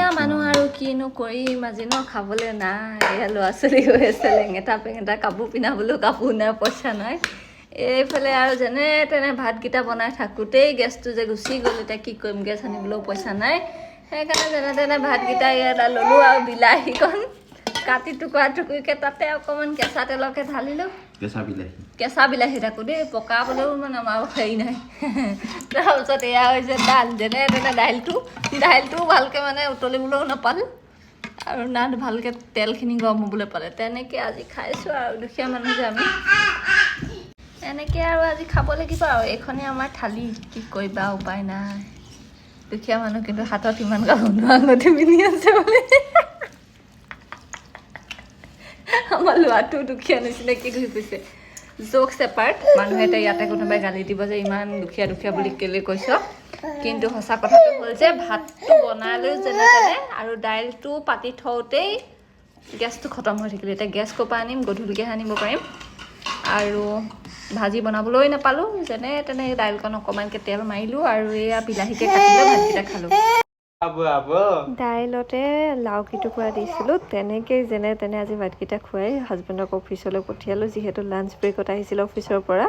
দুখীয়া মানুহ আৰু কিনো কৰিম আজি ন খাবলৈ নাই এয়া ল'ৰা ছোৱালী হৈ আছে লেঙেটা পেঙেটা কাপোৰ পিন্ধাবলৈও কাপোৰ নাই পইচা নাই এইফালে আৰু যেনে তেনে ভাতকেইটা বনাই থাকোঁতেই গেছটো যে গুচি গ'ল এতিয়া কি কৰিম গেছ আনিবলৈও পইচা নাই সেইকাৰণে যেনে তেনে ভাতকেইটা ইয়াত ল'লোঁ আৰু বিলাহীকণ কাটি টুকুৰা টুকুৰিকৈ তাতে অকণমান কেঁচা তেলকে ঢালিলোঁ কেঁচা বিলাহী থাকোঁ দেই পকাবলৈও মানে আমাৰ হেৰি নাই তাৰপিছত এয়া হৈছে দাইল যেনে তেনে দাইলটোও ভালকৈ মানে উতলিবলৈও নাপালোঁ আৰু না ভালকৈ তেলখিনি গৰম হ'বলৈ পালে তেনেকৈ আজি খাইছোঁ আৰু দুখীয়া মানুহ যে আমি এনেকৈ আৰু আজি খাব লাগিব আৰু এইখনেই আমাৰ থালি কি কৰিবা উপায় নাই দুখীয়া মানুহ কিন্তু হাতত ইমান গাভৰু আঙুঠি পিন্ধি আছে বোলে আমাৰ ল'ৰাটো দুখীয়া নিচিনা কি ঘূৰি ফুৰিছে জোকছ এপাৰ্ট মানুহে এতিয়া ইয়াতে কোনোবাই গালি দিব যে ইমান দুখীয়া দুখীয়া বুলি কেলৈ কৈছ কিন্তু সঁচা কথাটো হ'ল যে ভাতটো বনালোঁ যেনে তেনে আৰু দাইলটো পাতি থওঁতেই গেছটো খতম হৈ থাকিলে এতিয়া গেছ ক'ৰ পৰা আনিম গধূলিকৈ আনিব পাৰিম আৰু ভাজি বনাবলৈ নাপালোঁ যেনে তেনে দাইলকণ অকণমানকৈ তেল মাৰিলোঁ আৰু এয়া বিলাহীকৈ কাটিলৈ ভাতকেইটা খালোঁ দাইলতে লাও কিটুকুৰা দিছিলোঁ তেনেকেই যেনে তেনে আজি ভাতকেইটা খুৱাই হাজবেণ্ডক অফিচলৈ পঠিয়ালোঁ যিহেতু লাঞ্চ ব্ৰেকত আহিছিলে অফিচৰ পৰা